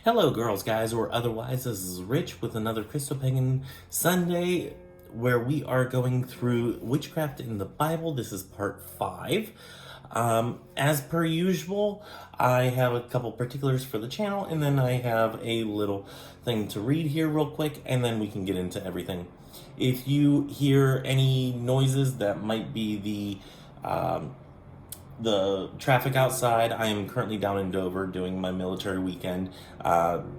Hello, girls, guys, or otherwise. This is Rich with another ChristoPagan Sunday where we are going through Witchcraft in the Bible. This is part 5. As per usual, I have a couple particulars for the channel, and then I have a little thing to read here real quick, and then we can get into everything. If you hear any noises, that might be the traffic outside. I am currently down in Dover doing my military weekend.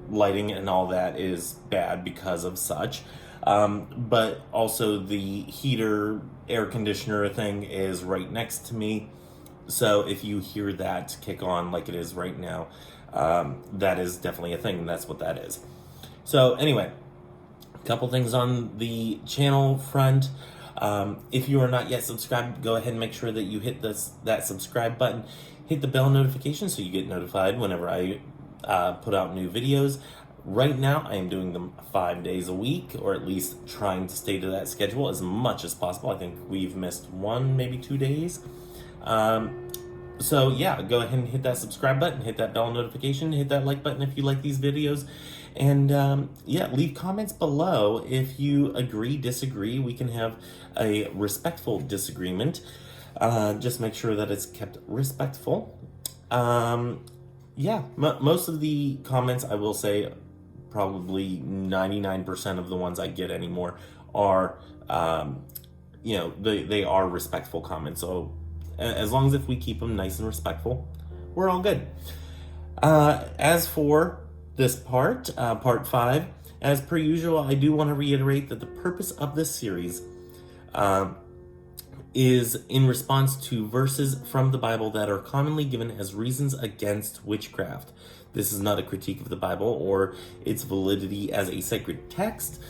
Lighting and all that is bad because of such. But also the heater, air conditioner thing is right next to me. So if you hear that kick on like it is right now, that is definitely a thing. That's what that is. So anyway, a couple things on the channel front. If you are not yet subscribed, go ahead and make sure that you hit that subscribe button. Hit the bell notification so you get notified whenever I put out new videos. Right now, I am doing them 5 days a week, or at least trying to stay to that schedule as much as possible. I think we've missed 1, maybe 2 days. So yeah, go ahead and hit that subscribe button, hit that bell notification, hit that like button if you like these videos. And yeah, leave comments below if you agree, disagree. We can have a respectful disagreement. Just make sure that it's kept respectful. Yeah, most of the comments, I will say, probably 99% of the ones I get anymore are, they are respectful comments. So as long as if we keep them nice and respectful, we're all good. As for this part 5, as per usual, I do want to reiterate that the purpose of this series is in response to verses from the Bible that are commonly given as reasons against witchcraft. This is not a critique of the Bible or its validity as a sacred text.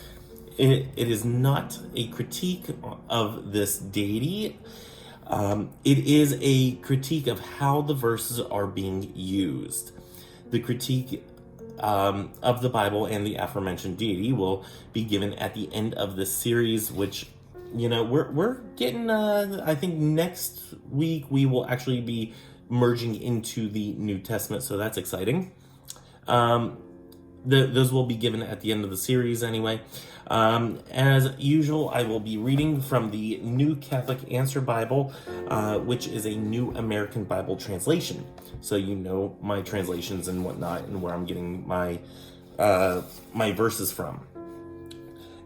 It is not a critique of this deity. It is a critique of how the verses are being used. The critique of the Bible and the aforementioned deity will be given at the end of this series, which, we're getting, I think next week we will actually be merging into the New Testament, so that's exciting. Those will be given at the end of the series anyway. As usual, I will be reading from the New Catholic Answer Bible, which is a New American Bible translation. So you know my translations and whatnot and where I'm getting my my verses from.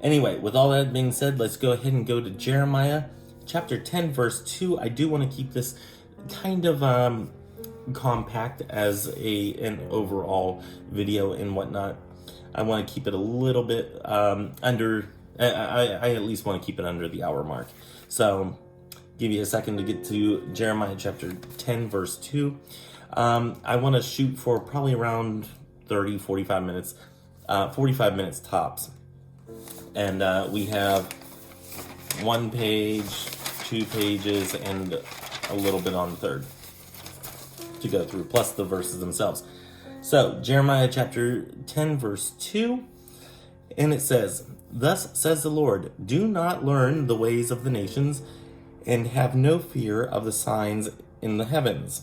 Anyway, with all that being said, let's go ahead and go to Jeremiah chapter 10, verse 2. I do want to keep this kind of compact as an overall video and whatnot. I want to keep it a little bit under, I at least want to keep it under the hour mark. So give you a second to get to Jeremiah chapter 10, verse 2. I want to shoot for probably around 45 minutes tops. And we have 1 page, 2 pages, and a little bit on the third to go through, plus the verses themselves. So, Jeremiah chapter 10, verse 2, and it says, "Thus says the Lord, do not learn the ways of the nations, and have no fear of the signs in the heavens,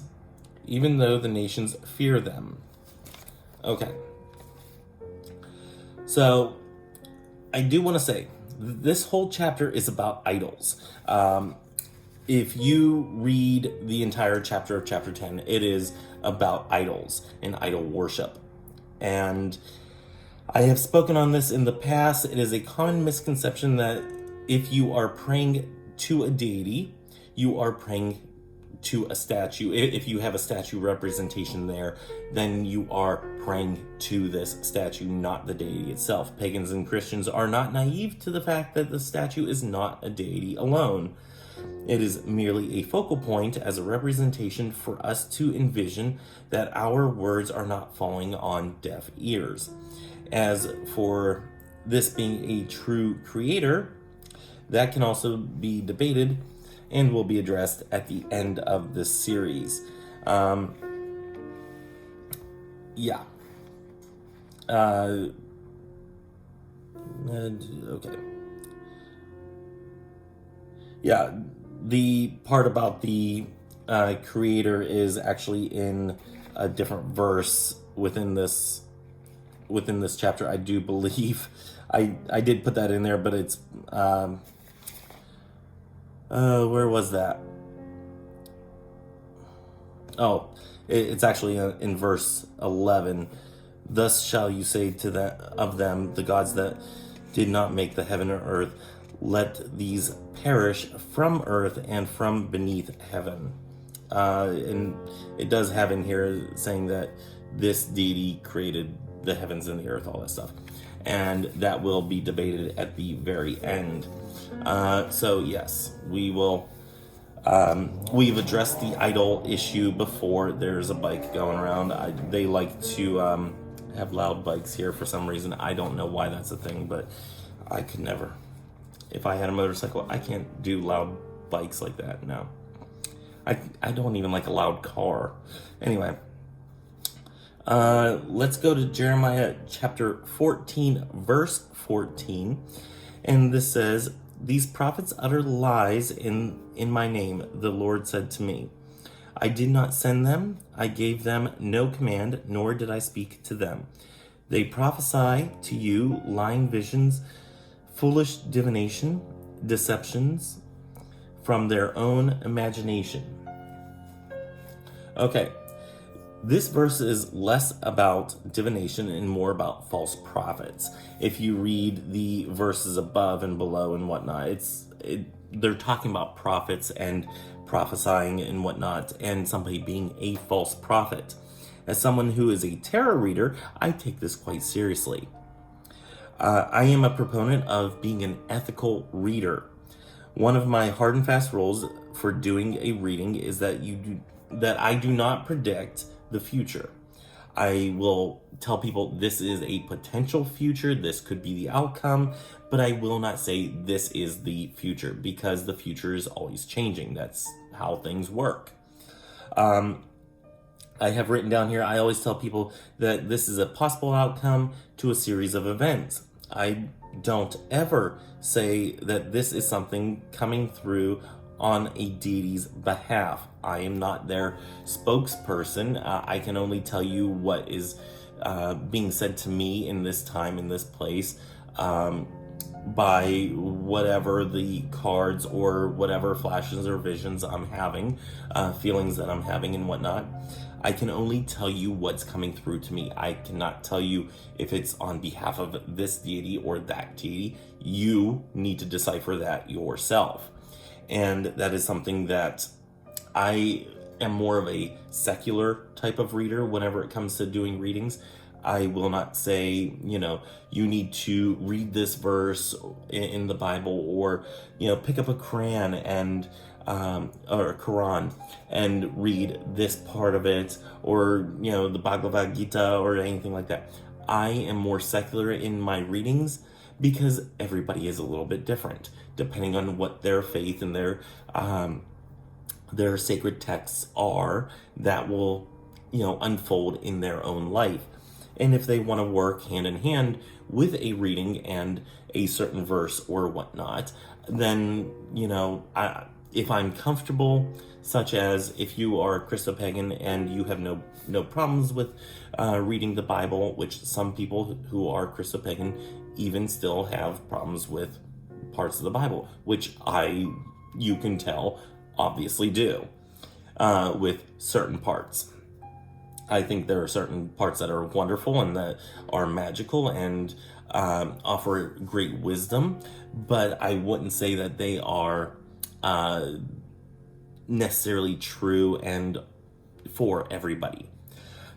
even though the nations fear them." Okay. So, I do want to say, this whole chapter is about idols. If you read the entire chapter of chapter 10, it is about idols and idol worship. And I have spoken on this in the past. It is a common misconception that if you are praying to a deity, you are praying to a statue. If you have a statue representation there, then you are praying to this statue, not the deity itself. Pagans and Christians are not naive to the fact that the statue is not a deity alone. It is merely a focal point as a representation for us to envision that our words are not falling on deaf ears. As for this being a true creator, that can also be debated and will be addressed at the end of this series. Yeah. Okay. Yeah, the part about the creator is actually in a different verse within this within this chapter. I do believe I did put that in there, but it's where was that? Oh, it's actually in verse 11. Thus shall you say to them, the gods that did not make the heaven or earth, let these perish from earth and from beneath heaven. And it does have in here saying that this deity created the heavens and the earth, all that stuff. And that will be debated at the very end. So yes, we will. We've addressed the idol issue before. There's a bike going around. They like to have loud bikes here for some reason. I don't know why that's a thing, but I could never. If I had a motorcycle, I can't do loud bikes like that. No. I don't even like a loud car. Anyway, let's go to Jeremiah chapter 14, verse 14. And this says, these prophets utter lies in my name, the Lord said to me. I did not send them. I gave them no command, nor did I speak to them. They prophesy to you lying visions, foolish divination, deceptions from their own imagination. Okay, this verse is less about divination and more about false prophets. If you read the verses above and below and whatnot, they're talking about prophets and prophesying and whatnot, and somebody being a false prophet. As someone who is a tarot reader, I take this quite seriously. I am a proponent of being an ethical reader. One of my hard and fast rules for doing a reading is that I do not predict the future. I will tell people this is a potential future, this could be the outcome, but I will not say this is the future, because the future is always changing. That's how things work. I have written down here, I always tell people that this is a possible outcome to a series of events. I don't ever say that this is something coming through on a deity's behalf. I am not their spokesperson. I can only tell you what is being said to me in this time, in this place, by whatever the cards or whatever flashes or visions I'm having, feelings that I'm having and whatnot. I can only tell you what's coming through to me. I cannot tell you if it's on behalf of this deity or that deity. You need to decipher that yourself. And that is something that I am more of a secular type of reader whenever it comes to doing readings. I will not say, you need to read this verse in the Bible, or, pick up a Quran and or a Quran and read this part of it, or, the Bhagavad Gita or anything like that. I am more secular in my readings because everybody is a little bit different, depending on what their faith and their sacred texts are, that will, unfold in their own life. And if they want to work hand in hand with a reading and a certain verse or whatnot, then, if I'm comfortable, such as if you are a ChristoPagan and you have no problems with reading the Bible, which some people who are ChristoPagan even still have problems with parts of the Bible, which you can tell, obviously do, with certain parts. I think there are certain parts that are wonderful and that are magical and offer great wisdom, but I wouldn't say that they are necessarily true and for everybody.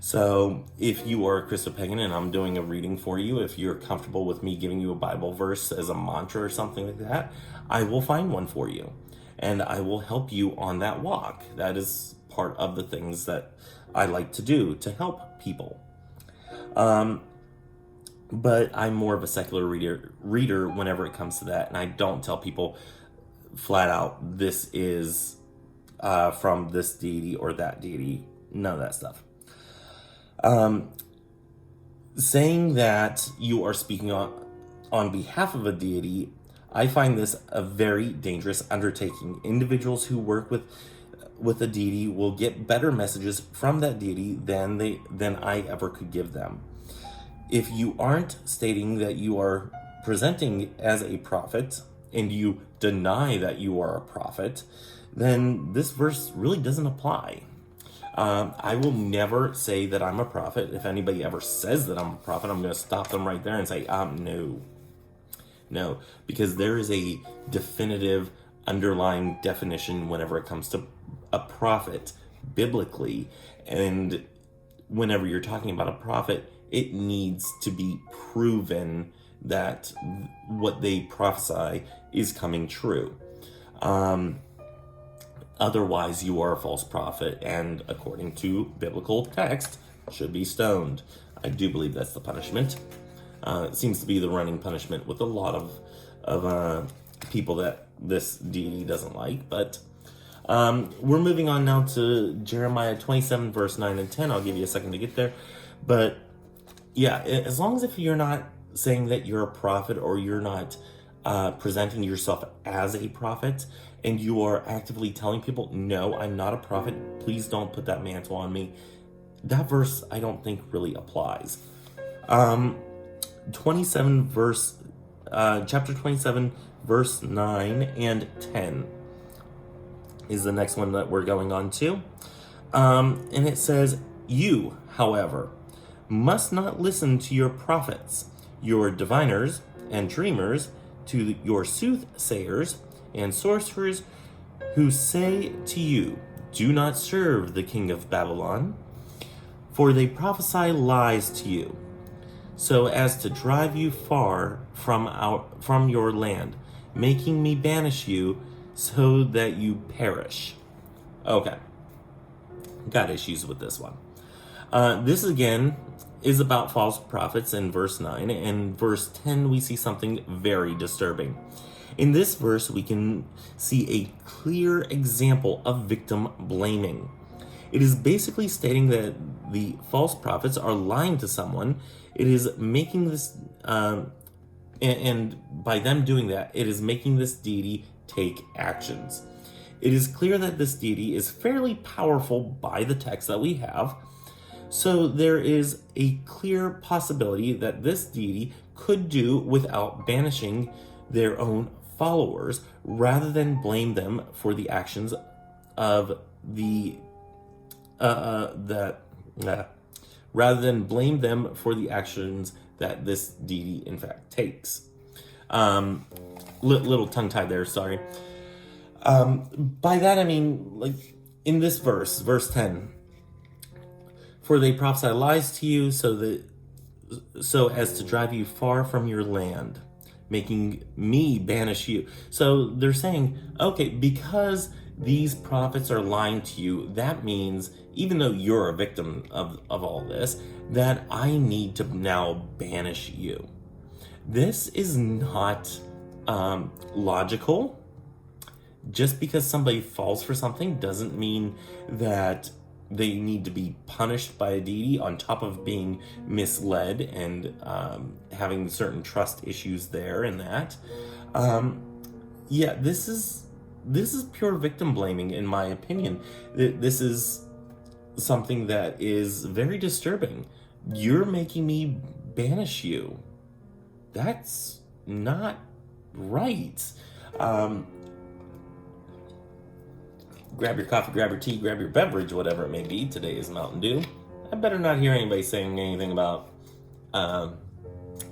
So if you are a ChristoPagan and I'm doing a reading for you, if you're comfortable with me giving you a Bible verse as a mantra or something like that, I will find one for you and I will help you on that walk. That is part of the things that I like to do to help people. But I'm more of a secular reader whenever it comes to that, and I don't tell people flat out, this is from this deity or that deity, none of that stuff. Saying that you are speaking on behalf of a deity, I find this a very dangerous undertaking. Individuals who work with a deity will get better messages from that deity than I ever could give them. if you aren't stating that you are presenting as a prophet and you deny that you are a prophet, then this verse really doesn't apply. I will never say that I'm a prophet. If anybody ever says that I'm a prophet, I'm going to stop them right there and say, no, because there is a definitive underlying definition whenever it comes to a prophet biblically. And whenever you're talking about a prophet, it needs to be proven that what they prophesy is coming true. Otherwise, you are a false prophet, and according to biblical text, should be stoned. I do believe that's the punishment. It seems to be the running punishment with a lot of people that this deity doesn't like. But we're moving on now to Jeremiah 27, verse 9 and 10. I'll give you a second to get there. But yeah, as long as if you're not saying that you're a prophet, or you're not presenting yourself as a prophet, and you are actively telling people, no, I'm not a prophet, please don't put that mantle on me, that verse I don't think really applies. Chapter 27, verse 9 and 10 is the next one that we're going on to. And it says, you, however, must not listen to your prophets, your diviners and dreamers, to your soothsayers and sorcerers, who say to you, do not serve the king of Babylon, for they prophesy lies to you, so as to drive you far from your land, making me banish you, so that you perish. Okay, got issues with this one. This again is about false prophets in verse 9, and verse 10 we see something very disturbing. In this verse, we can see a clear example of victim blaming. It is basically stating that the false prophets are lying to someone. It is making this, and by them doing that, it is making this deity take actions. It is clear that this deity is fairly powerful by the text that we have, so there is a clear possibility that this deity could do without banishing their own followers, rather than blame them for the actions of rather than blame them for the actions that this deity in fact takes. Little tongue tied there, sorry. By that I mean, like in this verse 10, for they prophesy lies to you, so as to drive you far from your land, making me banish you. So they're saying, okay, because these prophets are lying to you, that means, even though you're a victim of all this, that I need to now banish you. This is not logical. Just because somebody falls for something doesn't mean that they need to be punished by a deity on top of being misled and having certain trust issues there and that. This is pure victim blaming, in my opinion. This is something that is very disturbing. You're making me banish you. That's not right. Grab your coffee, grab your tea, grab your beverage, whatever it may be. Today is Mountain Dew. I better not hear anybody saying anything about,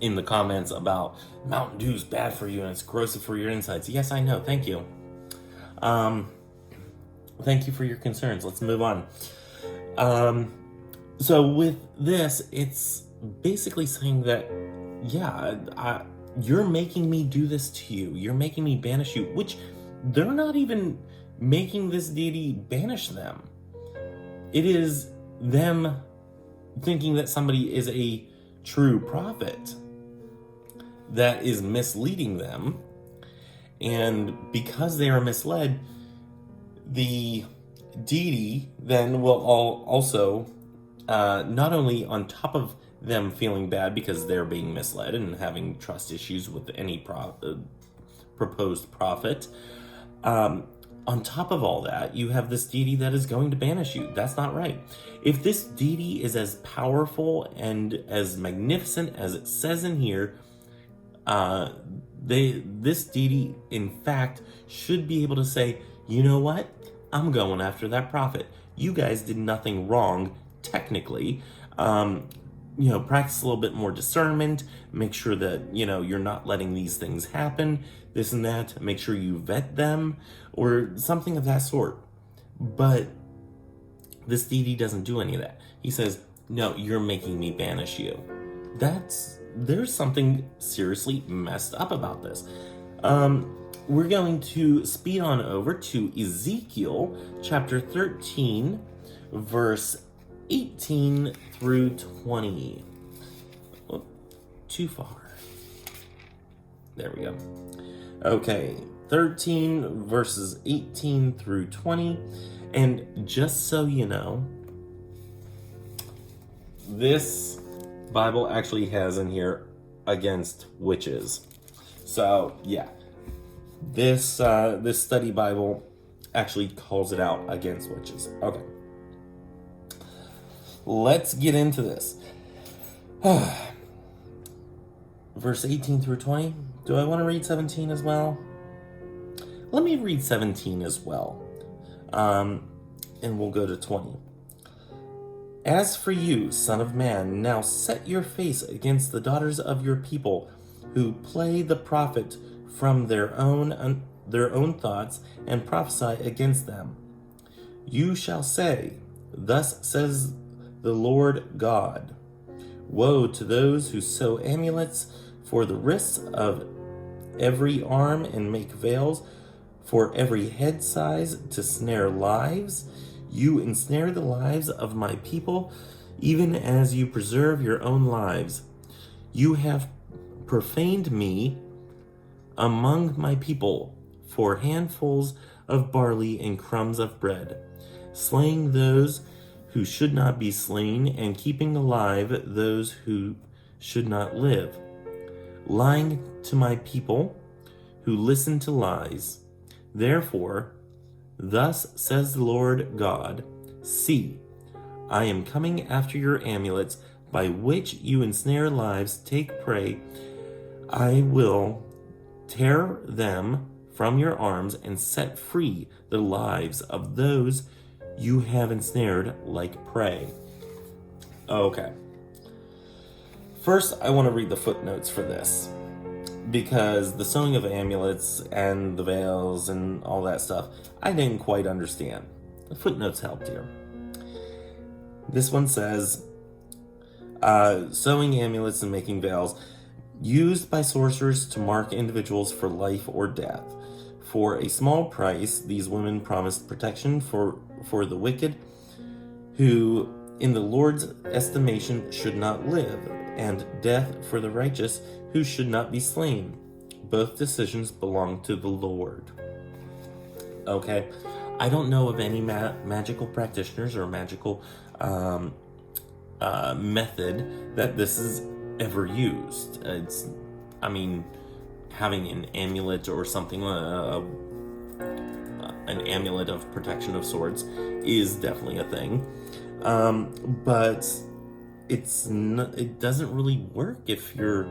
in the comments about Mountain Dew's bad for you and it's corrosive for your insides. Yes, I know. Thank you. Thank you for your concerns. Let's move on. So with this, it's basically saying that, you're making me do this to you. You're making me banish you, which they're not even making this deity banish them. It is them thinking that somebody is a true prophet that is misleading them, and because they are misled, the deity then will also not only on top of them feeling bad because they're being misled and having trust issues with any proposed prophet, on top of all that, you have this deity that is going to banish you. That's not right. If this deity is as powerful and as magnificent as it says in here, this deity, in fact, should be able to say, you know what? I'm going after that prophet. You guys did nothing wrong, technically. Practice a little bit more discernment. Make sure that, you're not letting these things happen, this and that. Make sure you vet them or something of that sort. But this deity doesn't do any of that. He says, no, you're making me banish you. There's something seriously messed up about this. We're going to speed on over to Ezekiel chapter 13, verse 18 through 20. Oh, too far. There we go. Okay, 13 verses 18 through 20. And just so you know, this Bible actually has in here against witches. So yeah, this study Bible actually calls it out against witches. Okay, let's get into this. Verse 18 through 20. Do I want to read 17 as well? Let me read 17 as well. And we'll go to 20. As for you, son of man, now set your face against the daughters of your people, who play the prophet from their own thoughts and prophesy against them. You shall say, thus says the Lord God, woe to those who sew amulets for the wrists of every arm and make veils for every head size to snare lives. You ensnare the lives of my people, even as you preserve your own lives. You have profaned me among my people for handfuls of barley and crumbs of bread, slaying those who should not be slain and keeping alive those who should not live, lying to my people who listen to lies. Therefore, thus says the Lord God, see, I am coming after your amulets by which you ensnare lives, take prey. I will tear them from your arms and set free the lives of those you have ensnared like prey. Okay. First, I want to read the footnotes for this, because the sewing of amulets and the veils and all that stuff, I didn't quite understand. The footnotes helped here. This one says, sewing amulets and making veils, used by sorcerers to mark individuals for life or death. For a small price, these women promised protection for the wicked, who in the Lord's estimation should not live, and death for the righteous, who should not be slain. Both decisions belong to the Lord. Okay, I don't know of any magical practitioners or magical method that this is ever used. Having an amulet or something, an amulet of protection of sorts is definitely a thing. But it doesn't really work if you're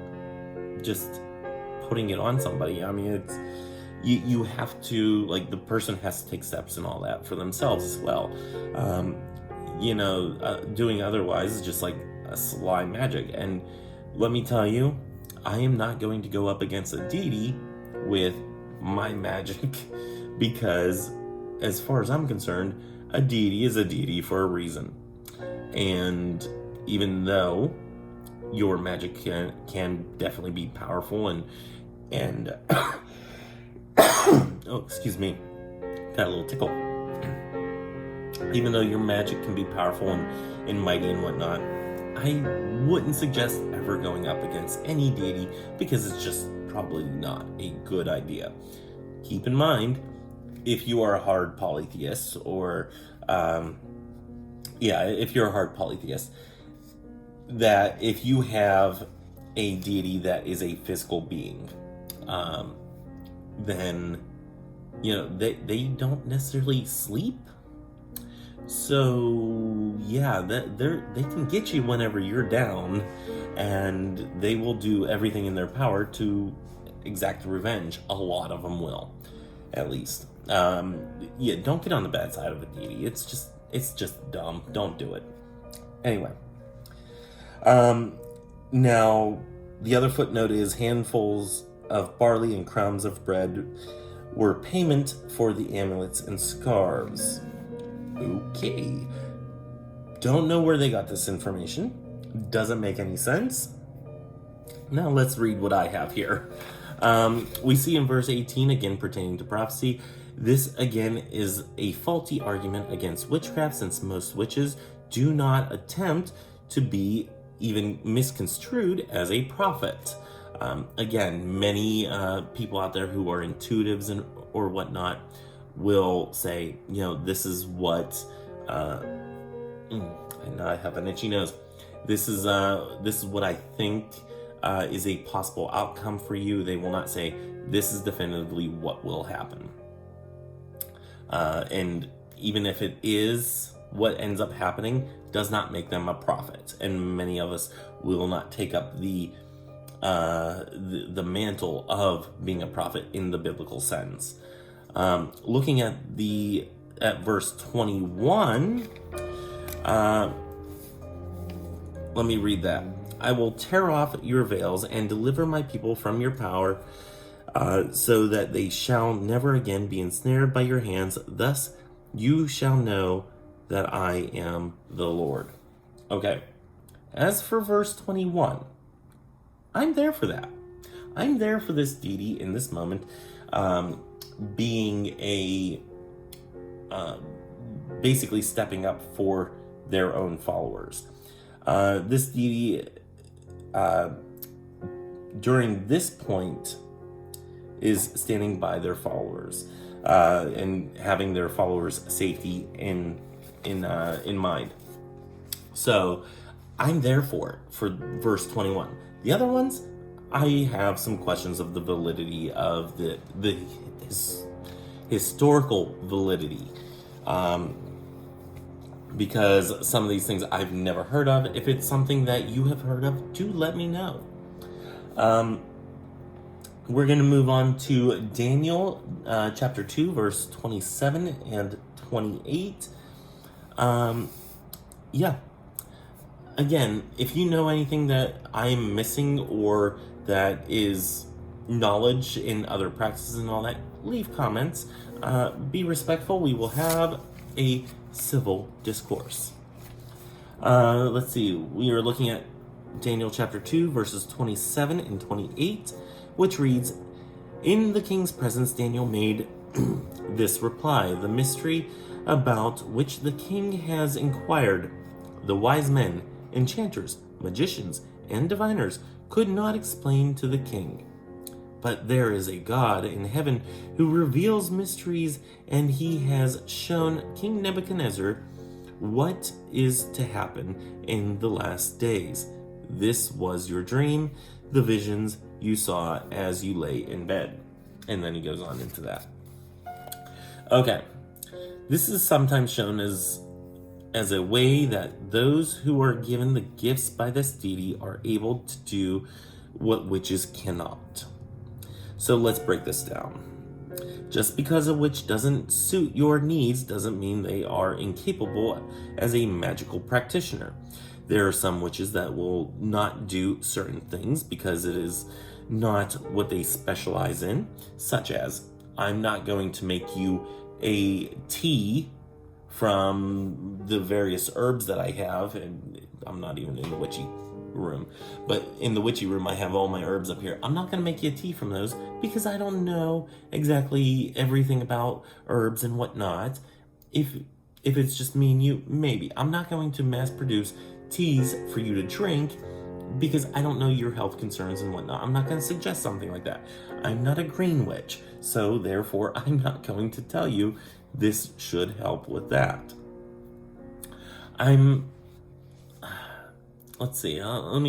just putting it on somebody. I mean, you have to, the person has to take steps and all that for themselves as well. Doing otherwise is just like a sly magic. And let me tell you, I am not going to go up against a deity with my magic because, as far as I'm concerned, a deity is a deity for a reason. And even though your magic can definitely be powerful and oh, excuse me, got a little tickle. Even though your magic can be powerful and mighty and whatnot, I wouldn't suggest ever going up against any deity because it's just probably not a good idea. Keep in mind, if you are a hard polytheist, or if you're a hard polytheist, that if you have a deity that is a physical being, then they don't necessarily sleep. So yeah, they can get you whenever you're down, and they will do everything in their power to exact revenge. A lot of them will, at least. Yeah, don't get on the bad side of a deity. It's just dumb. Don't do it. Anyway, now the other footnote is handfuls of barley and crumbs of bread were payment for the amulets and scarves. Okay. Don't know where they got this information. Doesn't make any sense. Now let's read what I have here. We see in verse 18, again pertaining to prophecy, this again is a faulty argument against witchcraft, since most witches do not attempt to be even misconstrued as a prophet. Again, many people out there who are intuitives or whatnot will say, this is what, and I have an itchy nose. This is what I think is a possible outcome for you. They will not say, this is definitively what will happen. And even if it is what ends up happening, does not make them a prophet. And many of us will not take up the mantle of being a prophet in the biblical sense. Looking at verse 21, let me read that. I will tear off your veils and deliver my people from your power, so that they shall never again be ensnared by your hands. Thus you shall know that I am the Lord. Okay. As for verse 21, I'm there for that. I'm there for this deity in this moment, being basically stepping up for their own followers. This deity, during this point, is standing by their followers, and having their followers' safety in mind. So I'm there for verse 21. The other ones, I have some questions of the validity of the historical validity, because some of these things I've never heard of. If it's something that you have heard of, do let me know. We're going to move on to Daniel chapter 2, verse 27 and 28. Yeah. Again, if you know anything that I'm missing or that is knowledge in other practices and all that, leave comments. Be respectful. We will have a civil discourse. Let's see. We are looking at Daniel chapter 2, verses 27 and 28, which reads, In the king's presence, Daniel made this reply: the mystery about which the king has inquired, the wise men, enchanters, magicians, and diviners could not explain to the king. But there is a God in heaven who reveals mysteries, and he has shown King Nebuchadnezzar what is to happen in the last days. This was your dream, the visions you saw as you lay in bed. And then he goes on into that. Okay. This is sometimes shown as a way that those who are given the gifts by this deity are able to do what witches cannot. So let's break this down. Just because a witch doesn't suit your needs doesn't mean they are incapable as a magical practitioner. There are some witches that will not do certain things because it is not what they specialize in, such as, I'm not going to make you a tea from the various herbs that I have, and I'm not even in the witchy room, but in the witchy room I have all my herbs up here. I'm not going to make you a tea from those because I don't know exactly everything about herbs and whatnot. If it's just me and you, maybe. I'm not going to mass produce teas for you to drink because I don't know your health concerns and whatnot. I'm not going to suggest something like that. I'm not a green witch, so therefore I'm not going to tell you this should help with that. Let's see. Let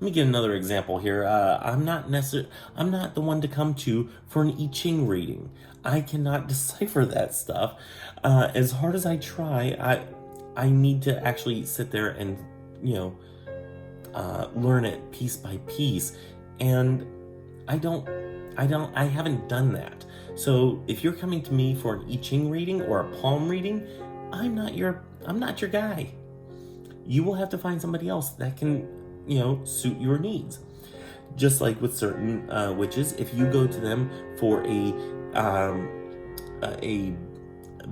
Let me give another example here. I'm not the one to come to for an I Ching reading. I cannot decipher that stuff. As hard as I try, I need to actually sit there and, learn it piece by piece. And I haven't done that. So if you're coming to me for an I Ching reading or a palm reading, I'm not your guy. You will have to find somebody else that can, suit your needs. Just like with certain witches, if you go to them for a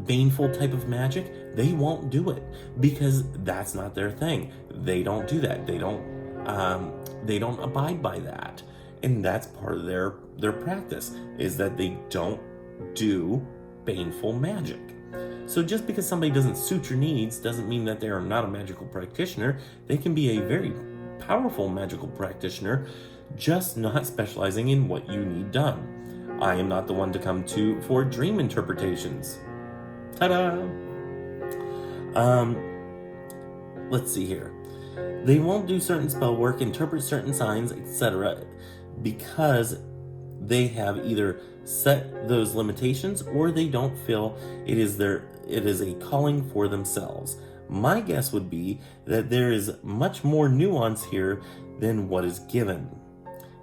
baneful type of magic, they won't do it because that's not their thing. They don't do that. They don't abide by that. And that's part of their practice, is that they don't do baneful magic. So just because somebody doesn't suit your needs doesn't mean that they are not a magical practitioner. They can be a very powerful magical practitioner, just not specializing in what you need done. I am not the one to come to for dream interpretations. Ta-da! Let's see here. They won't do certain spell work, interpret certain signs, etc., because they have either set those limitations or they don't feel it is a calling for themselves. My guess would be that there is much more nuance here than what is given.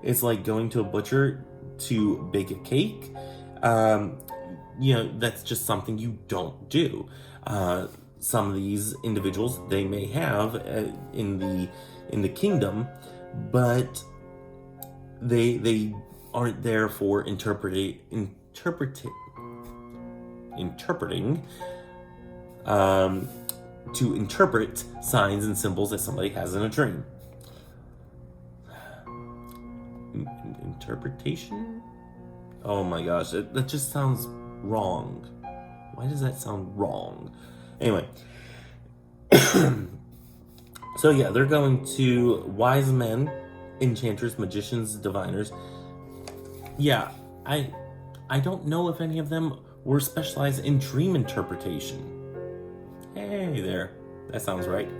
It's like going to a butcher to bake a cake. That's just something you don't do. Some of these individuals, they may have in the kingdom, but they aren't there for interpreting to interpret signs and symbols that somebody has in a dream. Interpretation? Oh my gosh, that just sounds wrong. Why does that sound wrong? Anyway. So yeah, they're going to wise men, enchanters, magicians, diviners. Yeah, I don't know if any of them were specialized in dream interpretation. Hey there, that sounds right.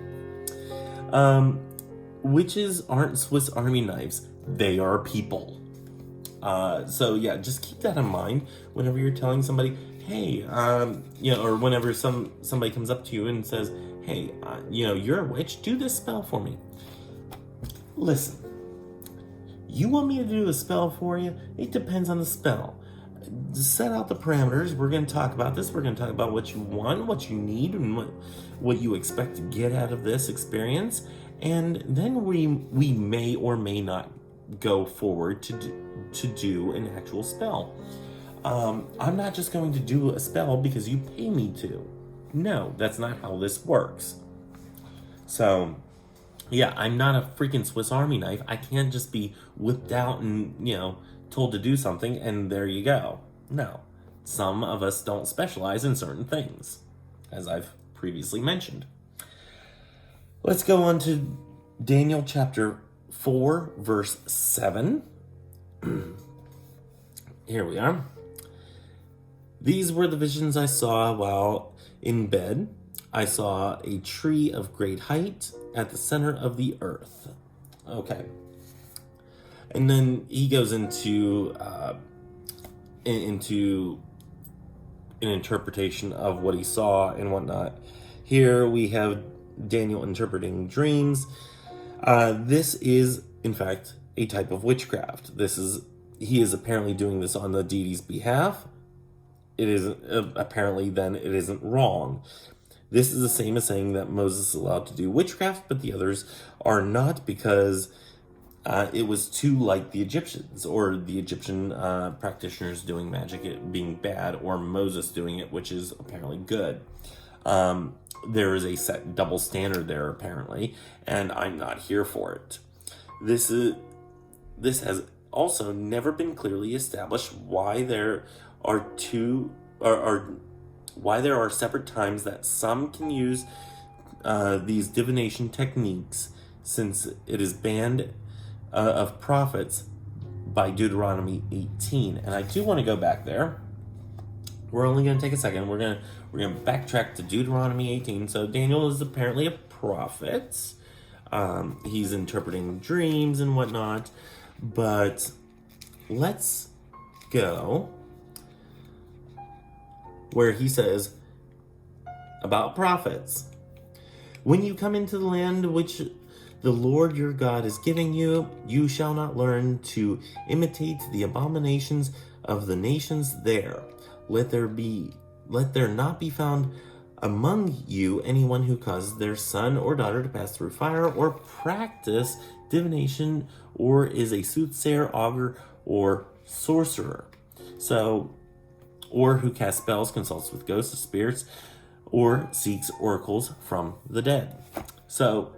Witches aren't Swiss Army knives. They are people. So yeah, just keep that in mind whenever you're telling somebody, hey, or whenever somebody comes up to you and says, hey, you're a witch, do this spell for me. Listen, you want me to do a spell for you? It depends on the spell. Set out the parameters. We're going to talk about this. We're going to talk about what you want, what you need, and what you expect to get out of this experience. And then we may or may not go forward to do an actual spell. I'm not just going to do a spell because you pay me to. No, that's not how this works. So, yeah, I'm not a freaking Swiss Army knife. I can't just be whipped out and, told to do something and there you go. No. Some of us don't specialize in certain things, as I've previously mentioned. Let's go on to Daniel chapter 4, verse 7. Here we are. These were the visions I saw while in bed. I saw a tree of great height at the center of the earth. Okay. And then he goes into an interpretation of what he saw and whatnot. Here we have Daniel interpreting dreams. This is, in fact, a type of witchcraft. He is apparently doing this on the deity's behalf. It isn't apparently then it isn't wrong. This is the same as saying that Moses is allowed to do witchcraft, but the others are not, because it was too like the Egyptians, or the Egyptian practitioners doing magic it being bad, or Moses doing it, which is apparently good. There is a set double standard there apparently, and I'm not here for it. This has also never been clearly established why there are why there are separate times that some can use these divination techniques, since it is banned of prophets by Deuteronomy 18. And I do want to go back there. We're only going to take a second. We're going to backtrack to Deuteronomy 18. So Daniel is apparently a prophet. He's interpreting dreams and whatnot. But let's go where he says about prophets. When you come into the land which the Lord your God is giving you, you shall not learn to imitate the abominations of the nations there. Let there not be found among you anyone who causes their son or daughter to pass through fire, or practice divination, or is a soothsayer, augur, or sorcerer. So, or who casts spells, consults with ghosts of spirits, or seeks oracles from the dead. So,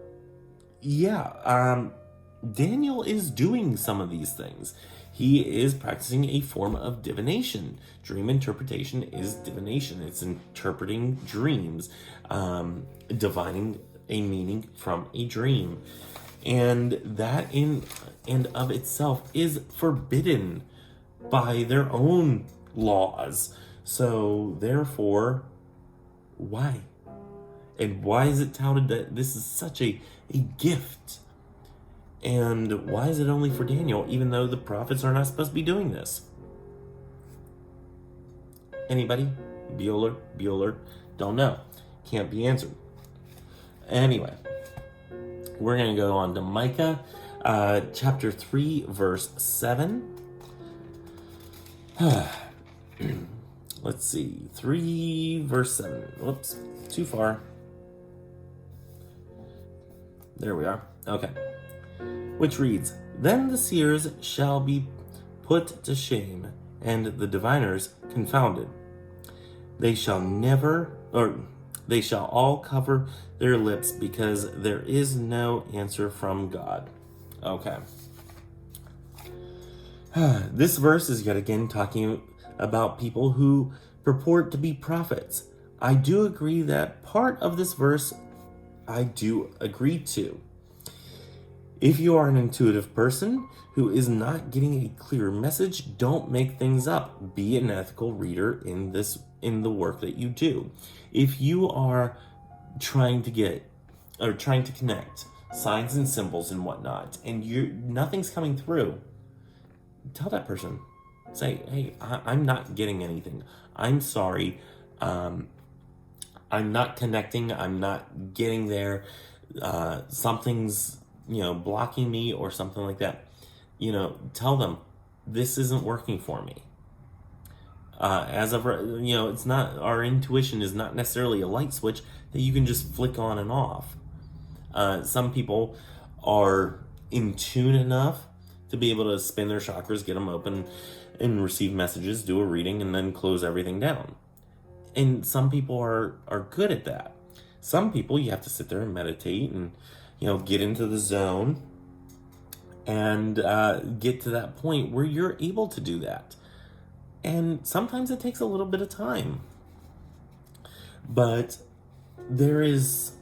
yeah, Daniel is doing some of these things. He is practicing a form of divination. Dream interpretation is divination. It's interpreting dreams, divining a meaning from a dream. And that in and of itself is forbidden by their own laws. So therefore, why? And why is it touted that this is such a gift? And why is it only for Daniel, even though the prophets are not supposed to be doing this? Anybody? Bueller? Don't know. Can't be answered. Anyway, we're going to go on to Micah, chapter 3, verse 7. Let's see. 3, verse 7. Whoops. Too far. There we are. Okay. Which reads, Then the seers shall be put to shame, and the diviners confounded. They shall all cover their lips, because there is no answer from God. Okay. This verse is yet again talking about people who purport to be prophets. I do agree that part of this verse I do agree to. If you are an intuitive person who is not getting a clear message, don't make things up. Be an ethical reader in the work that you do. If you are trying to connect signs and symbols and whatnot, and nothing's coming through, tell that person. Say, hey, I'm not getting anything. I'm sorry. I'm not connecting. I'm not getting there. Something's blocking me or something like that. Tell them this isn't working for me. As of it's not, our intuition is not necessarily a light switch that you can just flick on and off. Some people are in tune enough to be able to spin their chakras, get them open, and receive messages, do a reading, and then close everything down. And some people are good at that. Some people, you have to sit there and meditate and get into the zone and get to that point where you're able to do that. And sometimes it takes a little bit of time. But there is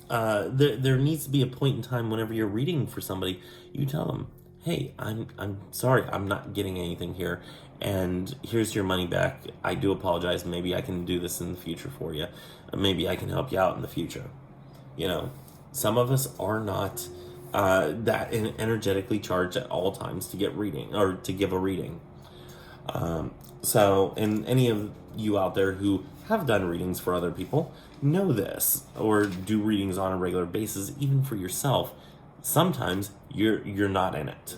there needs to be a point in time whenever you're reading for somebody, you tell them, hey, I'm sorry, I'm not getting anything here, and here's your money back. I do apologize. Maybe I can do this in the future for you. Maybe I can help you out in the future. Some of us are not that energetically charged at all times to get reading or to give a reading. And any of you out there who have done readings for other people know this, or do readings on a regular basis, even for yourself. Sometimes you're not in it,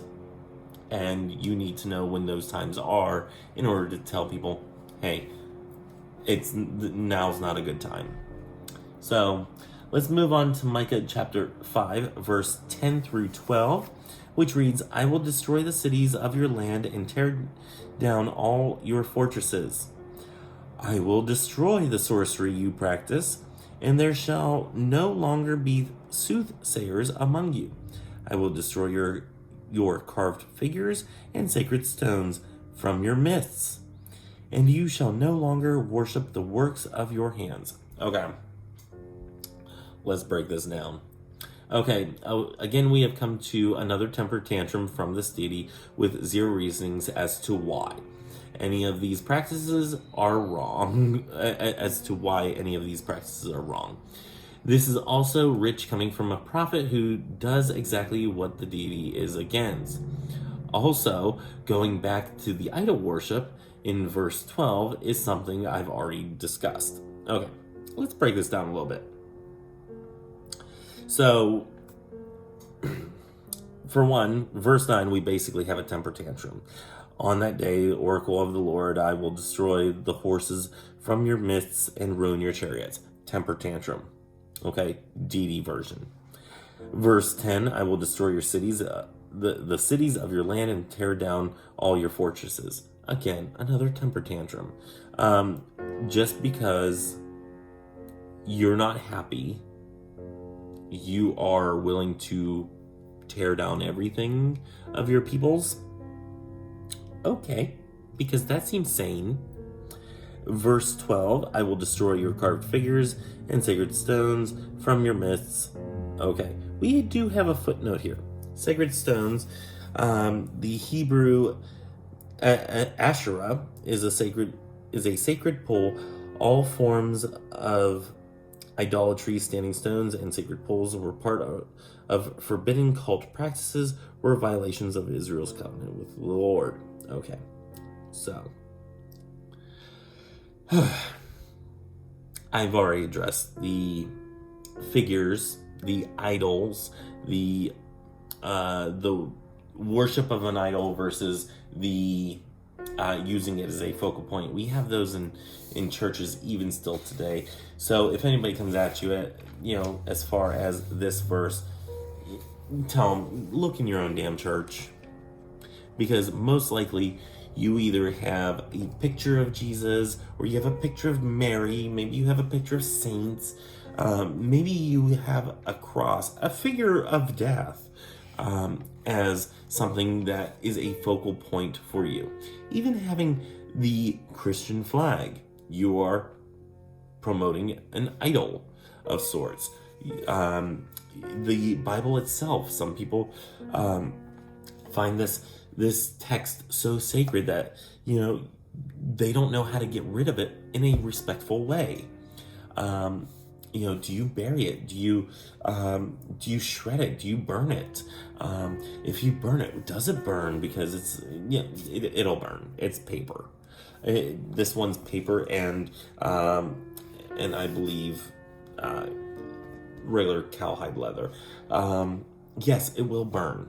and you need to know when those times are in order to tell people, hey, now's not a good time. So let's move on to Micah chapter 5, verse 10 through 12, which reads, I will destroy the cities of your land and tear down all your fortresses. I will destroy the sorcery you practice, and there shall no longer be soothsayers among you. I will destroy your carved figures and sacred stones from your midst, and you shall no longer worship the works of your hands. Okay. Let's break this down. Okay, again, we have come to another temper tantrum from this deity with zero reasonings as to why any of these practices are wrong, as to why any of these practices are wrong. This is also rich coming from a prophet who does exactly what the deity is against. Also, going back to the idol worship in verse 12 is something I've already discussed. Okay, let's break this down a little bit. So, for one, verse 9, we basically have a temper tantrum. On that day, the oracle of the Lord, I will destroy the horses from your midst and ruin your chariots. Temper tantrum. Okay, DD version. Verse 10, I will destroy your cities, the cities of your land, and tear down all your fortresses. Again, another temper tantrum. Just because you're not happy, you are willing to tear down everything of your people's? Okay, because that seems sane. Verse 12, I will destroy your carved figures and sacred stones from your midst. Okay, we do have a footnote here. Sacred stones, the Hebrew Asherah is a sacred pole. All forms of idolatry, standing stones, and sacred poles were part of forbidden cult practices, were violations of Israel's covenant with the Lord. Okay, so I've already addressed the figures, the idols, the worship of an idol versus the using it as a focal point. We have those in churches even still today. So if anybody comes at you at, as far as this verse, tell them, look in your own damn church. Because most likely you either have a picture of Jesus, or you have a picture of Mary, maybe you have a picture of saints, maybe you have a cross, a figure of death, as something that is a focal point for you. Even having the Christian flag, you are promoting an idol of sorts. The Bible itself, some people find this text so sacred that, they don't know how to get rid of it in a respectful way. Do you bury it? Do you shred it? Do you burn it? If you burn it, does it burn? Because it'll burn. It's paper. This one's paper and I believe regular cowhide leather. Yes, it will burn.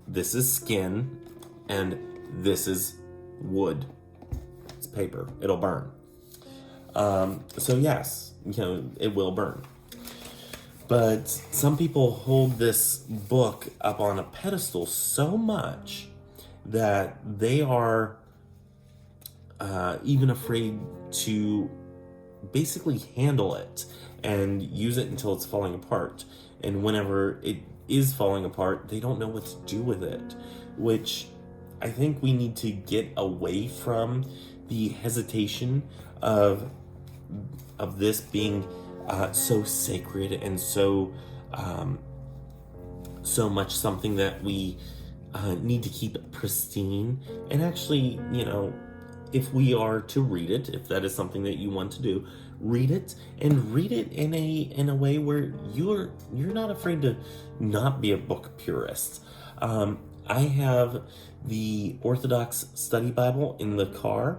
This is skin, and this is wood. It's paper. It'll burn. So yes, it will burn. But some people hold this book up on a pedestal so much that they are even afraid to basically handle it and use it until it's falling apart. And whenever it is falling apart, they don't know what to do with it, which I think we need to get away from the hesitation of this being so sacred and so much something that we need to keep pristine. And actually, if we are to read it, if that is something that you want to do, read it, and read it in a way where you're not afraid to not be a book purist. I have the Orthodox Study Bible in the car,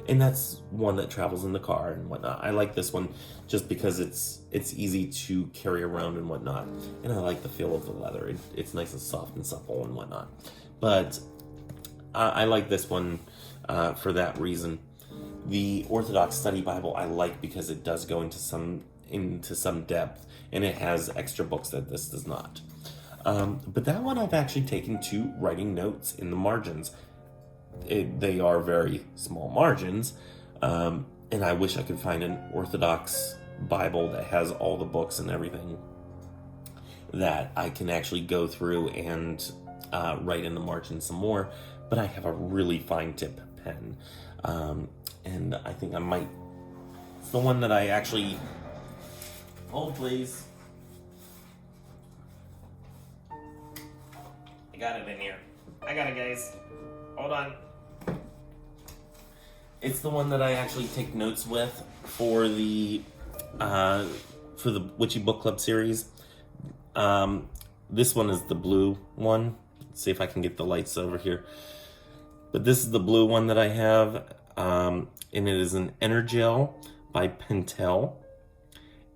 and that's one that travels in the car and whatnot. I like this one just because it's easy to carry around and whatnot, and I like the feel of the leather. It's nice and soft and supple and whatnot. But I like this one for that reason. The Orthodox Study Bible I like because it does go into some depth, and it has extra books that this does not. But that one I've actually taken to writing notes in the margins. They are very small margins, and I wish I could find an Orthodox Bible that has all the books and everything that I can actually go through and write in the margins some more. But I have a really fine tip pen, and I think I might. It's the one that I actually. Hold, please. I got it in here. I got it, guys. Hold on. It's the one that I actually take notes with for the for the Witchy Book Club series. This one is the blue one. Let's see if I can get the lights over here. But this is the blue one that I have, and it is an Energel by Pentel.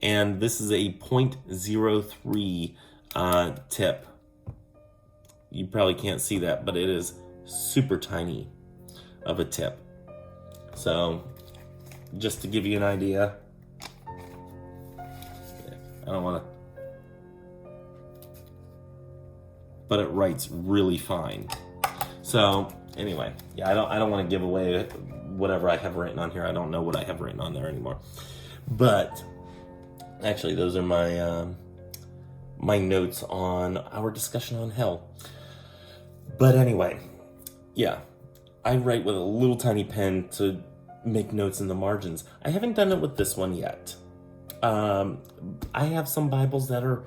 And this is a 0.03 tip. You probably can't see that, but it is super tiny of a tip. So, just to give you an idea, I don't want to, but it writes really fine. So anyway, yeah, I don't want to give away whatever I have written on here. I don't know what I have written on there anymore. But actually, those are my my notes on our discussion on hell. But anyway, yeah, I write with a little tiny pen to make notes in the margins. I haven't done it with this one yet. I have some Bibles that are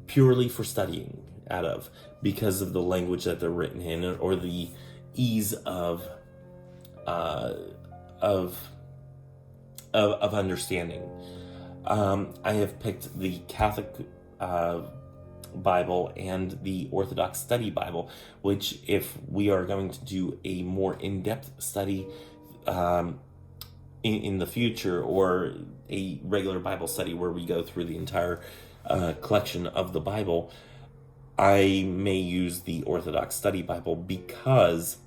purely for studying out of, because of the language that they're written in, or the ease of understanding. I have picked the Catholic Bible and the Orthodox Study Bible, which, if we are going to do a more in-depth study in the future, or a regular Bible study where we go through the entire collection of the Bible, I may use the Orthodox Study Bible because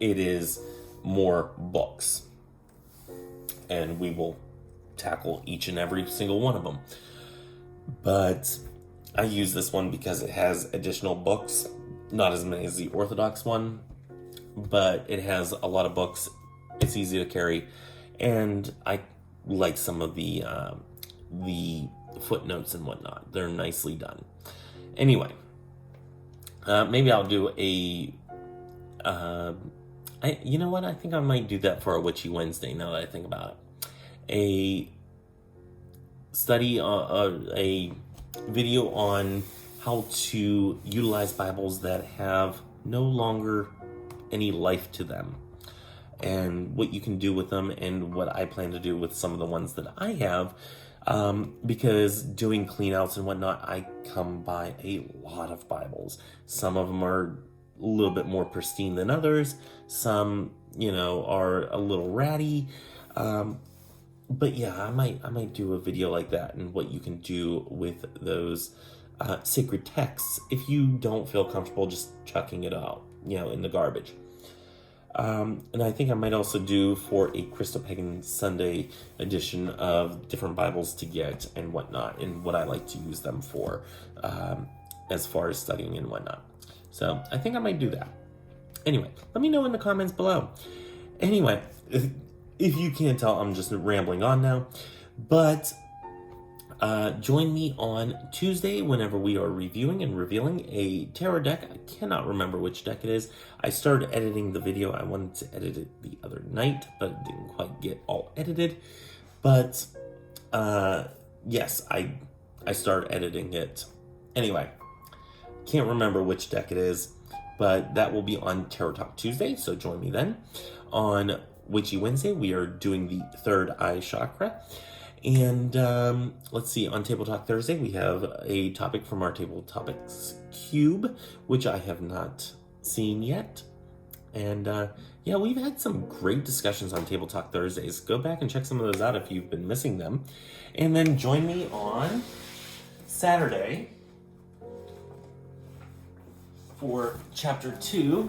it is more books, and we will tackle each and every single one of them. But I use this one because it has additional books, not as many as the Orthodox one, but it has a lot of books. It's easy to carry, and I like some of the footnotes and whatnot. They're nicely done. Anyway, maybe I'll do a you know what? I think I might do that for a Witchy Wednesday, now that I think about it. A study, a video on how to utilize Bibles that have no longer any life to them, and what you can do with them, and what I plan to do with some of the ones that I have, because doing clean outs and whatnot, I come by a lot of Bibles. Some of them are a little bit more pristine than others. Some, are a little ratty. But yeah, I might do a video like that, and what you can do with those sacred texts if you don't feel comfortable just chucking it out, in the garbage. And I think I might also do for a ChristoPagan Sunday edition of different Bibles to get and whatnot, and what I like to use them for, as far as studying and whatnot. So I think I might do that. Anyway, let me know in the comments below. Anyway, if you can't tell, I'm just rambling on now. But join me on Tuesday whenever we are reviewing and revealing a tarot deck. I cannot remember which deck it is. I started editing the video. I wanted to edit it the other night, but it didn't quite get all edited. But yes, I started editing it. Anyway, can't remember which deck it is, but that will be on Tarot Talk Tuesday, so join me then. On Witchy Wednesday, we are doing the third eye chakra. And let's see, on Table Talk Thursday, we have a topic from our Table Topics Cube, which I have not seen yet. And yeah, we've had some great discussions on Table Talk Thursdays. Go back and check some of those out if you've been missing them. And then join me on Saturday for Chapter 2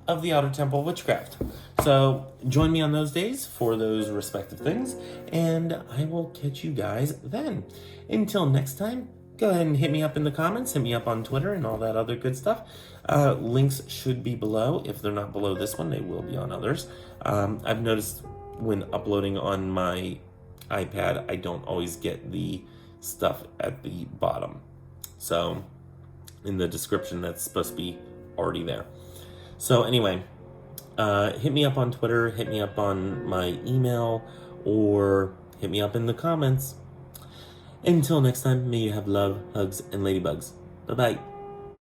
of the Outer Temple Witchcraft. So join me on those days for those respective things, and I will catch you guys then. Until next time, go ahead and hit me up in the comments, hit me up on Twitter and all that other good stuff. Links should be below. If they're not below this one, they will be on others. I've noticed when uploading on my iPad, I don't always get the stuff at the bottom. So in the description, that's supposed to be already there. So anyway, hit me up on Twitter, hit me up on my email, or hit me up in the comments. Until next time, may you have love, hugs, and ladybugs. Bye-bye.